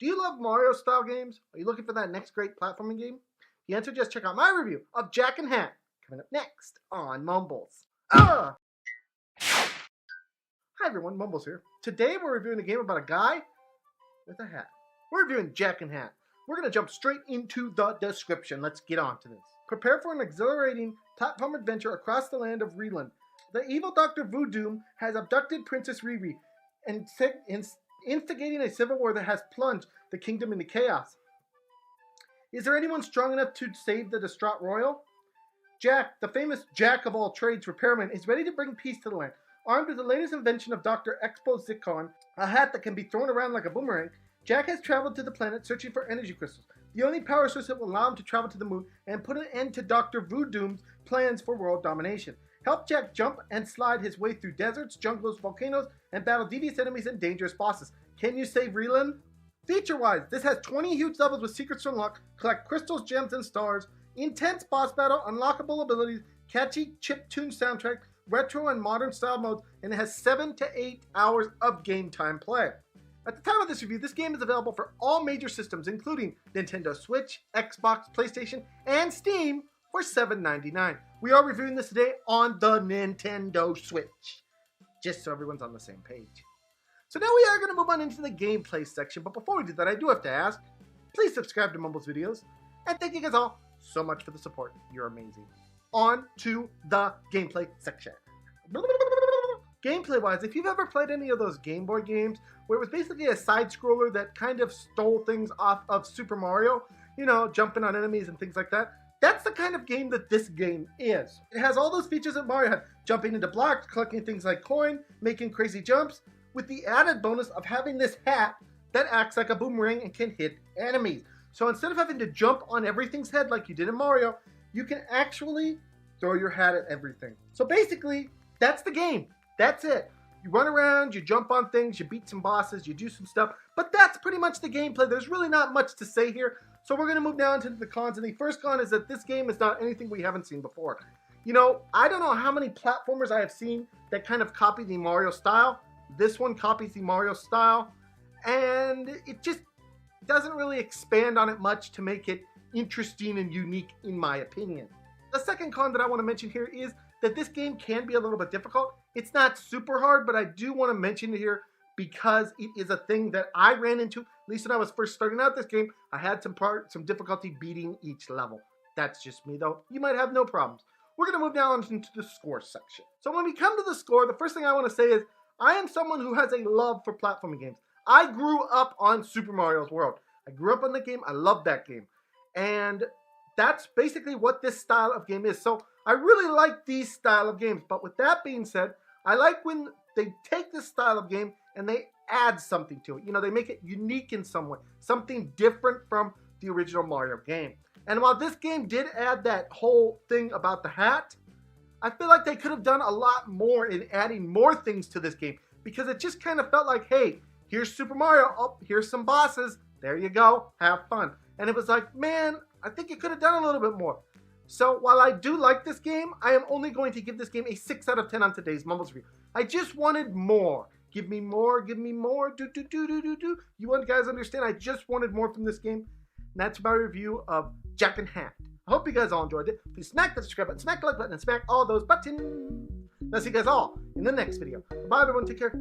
Do you love Mario-style games? Are you looking for that next great platforming game? The answer, just check out my review of Jack and Hat, coming up next on Mumbles. Hi everyone, Mumbles here. Today we're reviewing a game about a guy with a hat. We're reviewing Jack and Hat. We're going to jump straight into the description. Let's get on to this. Prepare for an exhilarating platform adventure across the land of Reland. The evil Dr. Voodoo has abducted Princess Riri and instigating a civil war that has plunged the kingdom into chaos. Is there anyone strong enough to save the distraught royal? Jack, the famous jack of all trades repairman, is ready to bring peace to the land. Armed with the latest invention of Dr. Exposition, a hat that can be thrown around like a boomerang, Jack has traveled to the planet searching for energy crystals, the only power source that will allow him to travel to the moon and put an end to Dr. Voodoo's plans for world domination. Help Jack jump and slide his way through deserts, jungles, volcanoes, and battle devious enemies and dangerous bosses. Can you save Reland? Feature-wise, this has 20 huge levels with secrets to unlock, collect crystals, gems, and stars, intense boss battle, unlockable abilities, catchy chiptune soundtrack, retro and modern style modes, and it has 7 to 8 hours of game time play. At the time of this review, this game is available for all major systems, including Nintendo Switch, Xbox, PlayStation, and Steam for $7.99. We are reviewing this today on the Nintendo Switch, just so everyone's on the same page. So now we are going to move on into the gameplay section, but before we do that, I do have to ask, please subscribe to MumblesVideos, and thank you guys all so much for the support. You're amazing. On to the gameplay section. Gameplay-wise, if you've ever played any of those Game Boy games where it was basically a side-scroller that kind of stole things off of Super Mario, you know, jumping on enemies and things like that, that's the kind of game that this game is. It has all those features that Mario had, jumping into blocks, collecting things like coin, making crazy jumps, with the added bonus of having this hat that acts like a boomerang and can hit enemies. So instead of having to jump on everything's head like you did in Mario, you can actually throw your hat at everything. So basically, that's the game. That's it. You run around, you jump on things, you beat some bosses, you do some stuff, but that's pretty much the gameplay. There's really not much to say here. So we're going to move now into the cons, and the first con is that this game is not anything we haven't seen before. You know, I don't know how many platformers I have seen that kind of copy the Mario style. This one copies the Mario style, and it just doesn't really expand on it much to make it interesting and unique, in my opinion. The second con that I want to mention here is that this game can be a little bit difficult. It's not super hard, but I do want to mention it here because it is a thing that I ran into, at least when I was first starting out this game. I had some difficulty beating each level. That's just me though. You might have no problems. We're going to move now into the score section. So when we come to the score, the first thing I want to say is I am someone who has a love for platforming games. I grew up on Super Mario's World. I grew up on the game. I love that game. And that's basically what this style of game is. So I really like these style of games. But with that being said, I like when they take this style of game and they add something to it. You know, they make it unique in some way. Something different from the original Mario game. And while this game did add that whole thing about the hat, I feel like they could have done a lot more in adding more things to this game. Because it just kind of felt like, hey, here's Super Mario. Oh, here's some bosses. There you go. Have fun. And it was like, man, I think you could have done a little bit more. So while I do like this game, I am only going to give this game a 6 out of 10 on today's Mumbles review. I just wanted more. Give me more, give me more. Do. You guys understand? I just wanted more from this game. And that's my review of Jack and Hat. I hope you guys all enjoyed it. Please smack the subscribe button, smack the like button, and smack all those buttons. And I'll see you guys all in the next video. Bye everyone, take care.